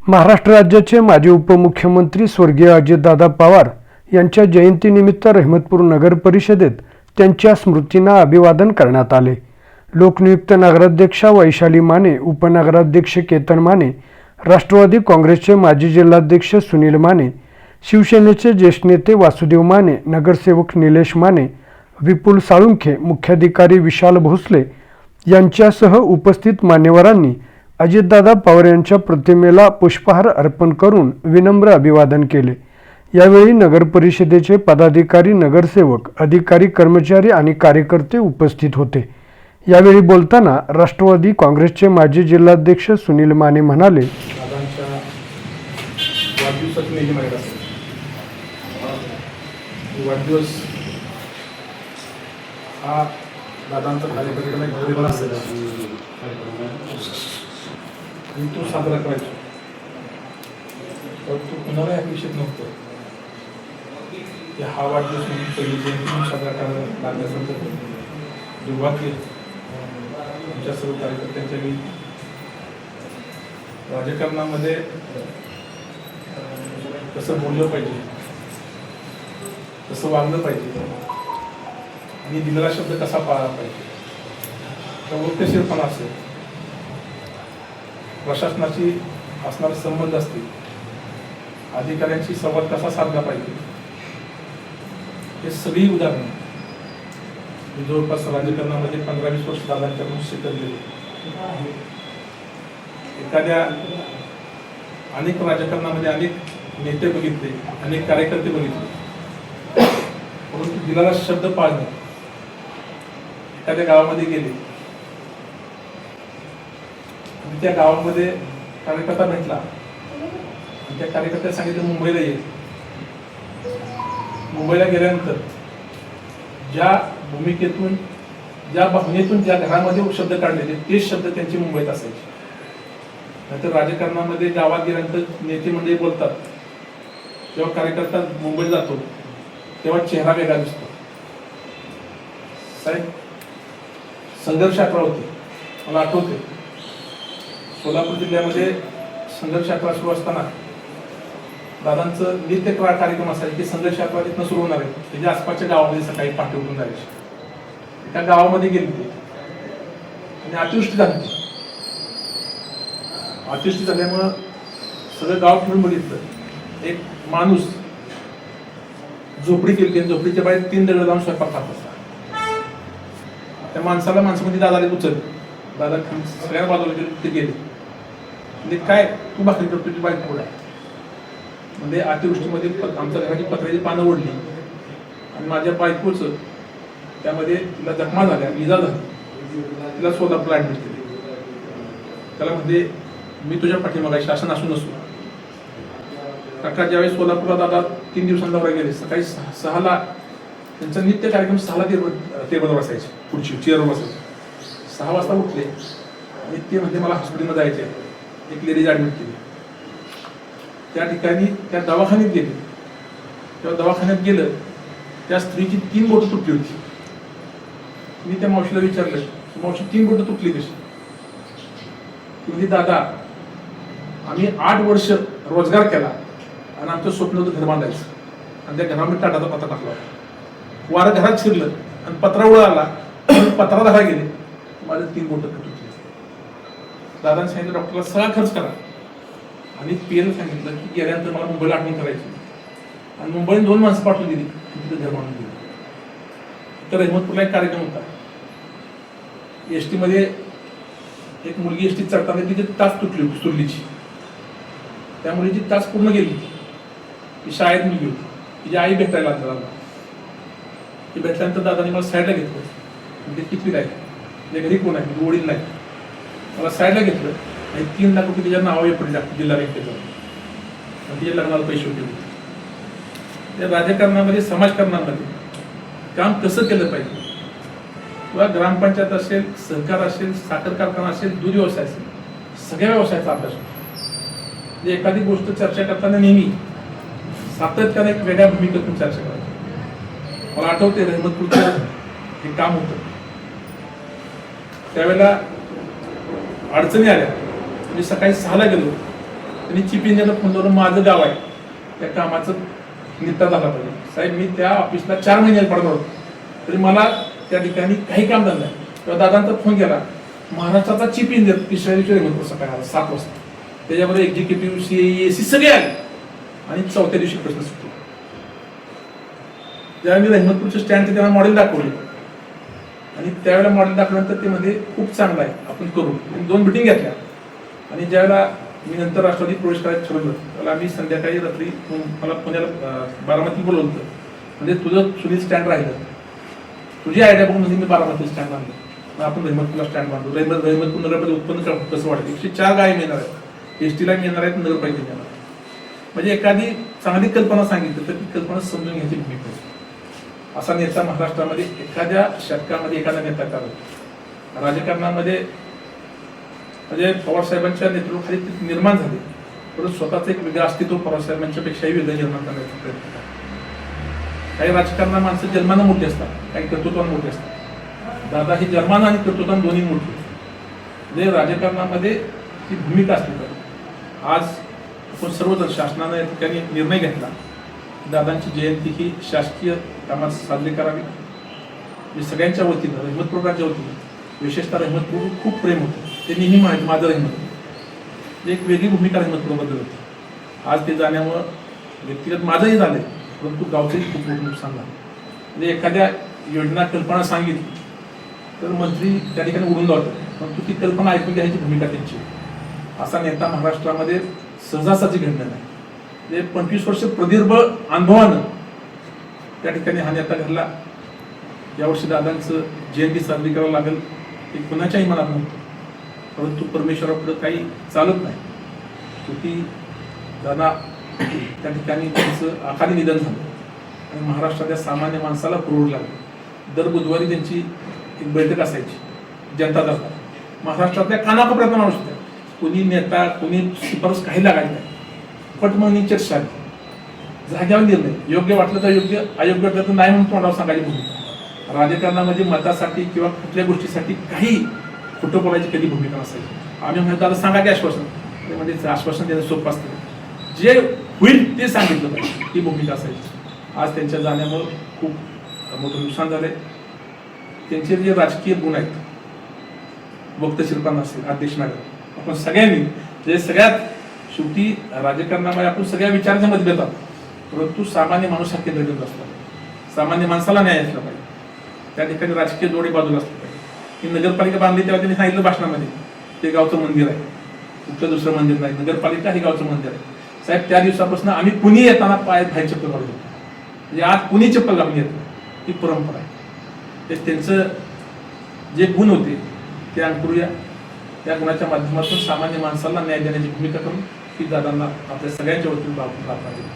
महाराष्ट्र राज्याचे माजी उपमुख्यमंत्री स्वर्गीय अजितदादा पवार यांच्या जयंतीनिमित्त रहमतपूर नगर परिषदेत त्यांच्या स्मृतींना अभिवादन करण्यात आले। लोकनियुक्त नगराध्यक्षा वैशाली माने, उपनगराध्यक्ष केतन माने, राष्ट्रवादी काँग्रेसचे माजी जिल्हाध्यक्ष सुनील माने, शिवसेनेचे ज्येष्ठ नेते वासुदेव माने, नगरसेवक निलेश माने, विपुल साळुंखे, मुख्याधिकारी विशाल भोसले यांच्यासह उपस्थित मान्यवरांनी अजितदादा पवार यांच्या प्रतिमेला पुष्पहार अर्पण करून विनम्र अभिवादन केले। यावेळी नगर परिषदेचे पदाधिकारी, नगरसेवक, अधिकारी, कर्मचारी आणि कार्यकर्ते उपस्थित होते। यावेळी बोलताना राष्ट्रवादी काँग्रेसचे माजी जिल्हाध्यक्ष सुनील माने म्हणाले, वाढदिवस हा दादांचा कार्यक्रम असेल आणि तो साजरा करायचो, परंतु कुणाला अपेक्षित नव्हतं की हा वाढदिवस म्हणून पहिली जयंती म्हणून साजरा करायला लागल्यानंतर दुर्भाग्य आमच्या सर्व कार्यकर्त्यांच्या मी राजकारणामध्ये कसं बोललं पाहिजे, कसं वागलं पाहिजे आणि दिलेला शब्द कसा पाळला पाहिजे, वक्तशीरपणा असेल, प्रशासनाची असणारे संबंध असतील, अधिकाऱ्यांशी संवाद कसा साधला पाहिजे, हे सगळी उदाहरणं मी जवळपास राजकारणामध्ये 15-20 वर्ष दादांच्याकडून शिकलेली। एखाद्या अनेक राजकारणामध्ये अनेक नेते बघितले, अनेक कार्यकर्ते बघितले, परंतु दिलेला शब्द पाळणे, एखाद्या गावामध्ये गेले आणि त्या गावामध्ये कार्यकर्ता भेटला आणि त्या कार्यकर्त्याने सांगितलं मुंबईला ये। मुंबईला गेल्यानंतर ज्या भूमिकेतून, ज्या भावनेतून, ज्या घरामध्ये शब्द काढलेले तेच शब्द त्यांचे मुंबईत असायचे। नाहीतर राजकारणामध्ये गावात गेल्यानंतर नेते मंडळी बोलतात, जेव्हा कार्यकर्ता मुंबईत जातो तेव्हा चेहरा वेगळा दिसतो। साहेब, संघर्ष यात्रा होती, मला आठवते सोलापूर जिल्ह्यामध्ये संघर्ष यात्रा सुरू असताना दादांचं नित्य कार्यक्रम असायचे की संघर्ष यात्रा तिथनं सुरू होणार आहे, त्याच्या आसपासच्या गावामध्ये सकाळी पहाटे उठून जायचे। त्या गावामध्ये गेले आणि अतिवृष्टी झाली। अतिवृष्टी झाल्यामुळं सगळं गाव फिरून बघितलं, एक माणूस झोपडी केली, झोपडीच्या बाहेर 3 दगड लावून स्वयंपाक खात होता। त्या माणसामध्ये दादाने उचललं, दादा सगळ्यांना बाजूला ते गेले, म्हणजे काय तू भाकरी करतो, तुझी बाईक पुढे म्हणजे अतिवृष्टीमध्ये आमच्या घराची पत्र्याची पानं ओढली आणि माझ्या बायकोच त्यामध्ये तिला जखमा झाल्या, इजा झाली, तिला सोलापूरला ऍडमिट केली। त्याला म्हणजे मी तुझ्या पाठीमागे शासन असू नसू। काका ज्यावेळेस सोलापूरला दादा 3 दिवसांवर गेले, सकाळी 6ला त्यांचा नित्य कार्यक्रम 6ला टेबलवर बसायचे, पुढची चेअरवर बसायचे। 6 वाजता उठले आणि ते म्हणजे मला हॉस्पिटलमध्ये जायचे, एक लेडीज ऍडमिट केली। त्या ठिकाणी त्या दवाखान्यात गेले, तेव्हा दवाखान्यात गेलं त्या स्त्रीची 3 बोटं तुटली होती। मी त्या मावशीला विचारलं, मावशी 3 बोटं तुटली कशी? म्हणजे दादा, आम्ही 8 वर्ष रोजगार केला आणि आमचं स्वप्न होतं घर बांधायचं आणि त्या घरामध्ये टाटाचा पत्रा टाकला, वारं घरात शिरलं आणि पत्रा उडाला, पत्रा धरा गेले, माझं 3 बोटं तुटली। दादाने सांगितलं डॉक्टरला सगळा खर्च करा आणि पीएला सांगितलं की गेल्यानंतर मला मुंबईला आठवण करायची आणि मुंबईने 2 माणसं पाठवून दिली, तिथे घर बांधून दिलं। तर रहमतपूरला एक कार्यक्रम होता, एसटी मध्ये एक मुलगी एसटी चढताना तिची टाच तुटली सुरलीची, त्या मुलीची टाच पूर्ण गेली। ती शाळेत मुलगी होती, तिची आई भेटायला लागला, ती भेटल्यानंतर दादाने मला साईडला घेतलं, म्हणजे किती आहे, म्हणजे घरी कोण आहे, वडील नाही, मला साईडला घेतलं आणि 3 लाख रुपये तिच्या नावावर पडले जिल्हा बँकेत, आणि तिच्या लग्नाला पैसे होते। त्या राजकारणामध्ये, समाजकारणामध्ये काम कसं केलं पाहिजे, किंवा ग्रामपंचायत असेल, सहकार असेल, साखर कारखाना असेल, दूध व्यवसाय असेल, सगळ्या व्यवसायाचा अभ्यास होतो। म्हणजे एखादी गोष्ट चर्चा करताना नेहमी सातत्याने एक वेगळ्या भूमिकेतून चर्चा करायची। मला आठवते रहमतपूरचं हे काम होतं, त्यावेळेला अडचणी आल्या। मी सकाळी 6ला गेलो त्यांनी चीफ इंजिनियरला फोन लावून माझं गाव आहे त्या कामाचं निपटा झाला पाहिजे. साहेब मी त्या ऑफिसला 4 महिने पडलो होतो तरी मला त्या ठिकाणी काही काम झालं नाही. तेव्हा दादांचा फोन केला, महाराष्ट्राचा चीफ इंजिनियर तिसऱ्या दिवशी रेल्वे सकाळी आला 7 वाजता, त्याच्याबरोबर एक्झिक्युटिव्ह CAE सगळे आले आणि 4थ्या दिवशी प्रश्न सुटतो. ज्यावेळी मी रहमतपूरच्या स्टँडचे त्यांना मॉडेल दाखवले आणि त्यावेळेला मॉडेल दाखवल्यानंतर ते मध्ये खूप चांगलं आहे आपण करू. 2 मिटिंग घेतल्या आणि ज्यावेळेला मी नंतर राष्ट्रवादी प्रवेश करायचं ठरवलं त्याला आम्ही संध्याकाळी रात्री मला पुण्याला बारामती बोलवलं होतं. म्हणजे तुझं सुनील स्टँड राहिलं, तुझी आयडिया बघून म्हणजे मी बारामती स्टँड बांधलं, आपण रहमतपूरला स्टँड बांधलो. रहमतपूर नगरपालिका उत्पन्न कसं वाढतं, 104 गाय मिळणार आहेत, एसटीला मिळणार आहेत, नगरपालिका मिळणार आहे. म्हणजे एखादी चांगली कल्पना सांगितली तर ती कल्पना समजून घ्यायची भूमिका आहे. असा नेता महाराष्ट्रामध्ये एखाद्या शतकामध्ये एखादा नेता करावा. राजकारणामध्ये म्हणजे पवारसाहेबांच्या नेतृत्वाखाली निर्माण झाले, परंतु स्वतःचं एक वेगळं अस्तित्व पवारसाहेबांच्या पेक्षाही वेगळं निर्माण करण्याचा प्रयत्न केला. काही राजकारणात माणसं जन्मानं मोठी असतात, काही कर्तृत्वानं मोठी असतात. दादा ही जन्मानं आणि कर्तृत्वानं दोन्ही मोठी. म्हणजे राजकारणामध्ये ती भूमिका असली पाहिजे. आज आपण सर्वजण शासनानं या ठिकाणी निर्णय घेतला, दादांची जयंती ही शासकीय कामात साजरी करावी. म्हणजे सगळ्यांच्या वतीनं, रहमतपूरच्या वतीनं, विशेषतः रहमतपूर खूप प्रेम होतं. ते नेहमी माझं रहमतपूर एक वेगळी भूमिका रहमतपूरबद्दल होती. आज ते जाण्यामुळं व्यक्तिगत माझंही झालंय, परंतु गावचंही खूप मोठं नुकसान झालं. म्हणजे एखाद्या योजना कल्पना सांगितली तर मंत्री त्या ठिकाणी उडून जातात, परंतु ती कल्पना ऐकून घ्यायची भूमिका त्यांची. असा नेता महाराष्ट्रामध्ये सहजासहजी घडला नाही. म्हणजे 25 वर्ष प्रदीर्घ अनुभवानं त्या ठिकाणी हा नेता घडला. यावर्षी दादांचं जयंती साजरी करावं लागेल हे कुणाच्याही मनात नव्हतं, परंतु परमेश्वरापुढे काही चालत नाही. शेवटी दादा त्या ठिकाणी त्यांचं अकाली निधन झालं आणि महाराष्ट्रातल्या सामान्य माणसाला पुरवलं लागलं. दर बुधवारी त्यांची एक बैठक असायची जनता दरबार. महाराष्ट्रातल्या कानाकोपऱ्यात माणूस होत्या, कोणी नेता कोणी शिफारस काही लागायची नाही. पटमनी चर्चा, जाग्यावर निर्णय, योग्य वाटलं तर योग्य, अयोग्य वाटलं तर नाही म्हणून तोंडावर सांगायची भूमिका. राजकारणामध्ये मतासाठी किंवा कुठल्या गोष्टीसाठी काही खोटं बोलायची कधी भूमिका नसायची. आम्ही म्हणतो आता सांगा की आश्वासन, म्हणजे आश्वासन देणं सोपं असतं, जे होईल ते सांगितलं पाहिजे ही भूमिका असायची. आज त्यांच्या जाण्यामुळं खूप मोठं नुकसान झालंय. त्यांचे जे राजकीय गुण आहेत, वक्तशीरपणा असेल, अध्यक्ष मॅडम, आपण सगळ्यांनी जे सगळ्यात शेवटी राजकारणामध्ये आपण सगळ्या विचारांच्या मतभेद आहोत, परंतु सामान्य माणूस हा केंद्रबिंदू असला पाहिजे. सामान्य माणसाला न्याय असला पाहिजे. त्या ठिकाणी राजकीय जोडे बाजूला असले पाहिजे. ही नगरपालिका बांधली तेव्हा त्यांनी सांगितलं भाषणामध्ये ते गावचं मंदिर आहे, कुठलं दुसरं मंदिर नाही, नगरपालिका हे गावचं मंदिर आहे. साहेब त्या दिवसापासून आम्ही कुणी येताना पायात बाहेर चप्पल घालून येतो, म्हणजे आज कुणी चप्पल घालून येत ही परंपरा आहे. ते त्यांचं जे गुण होते ते अंकुरूया. त्या गुणाच्या माध्यमातून सामान्य माणसाला न्याय देण्याची भूमिका करून ही दादांना आपल्या सगळ्यांच्या वतीने प्रार्थना केली.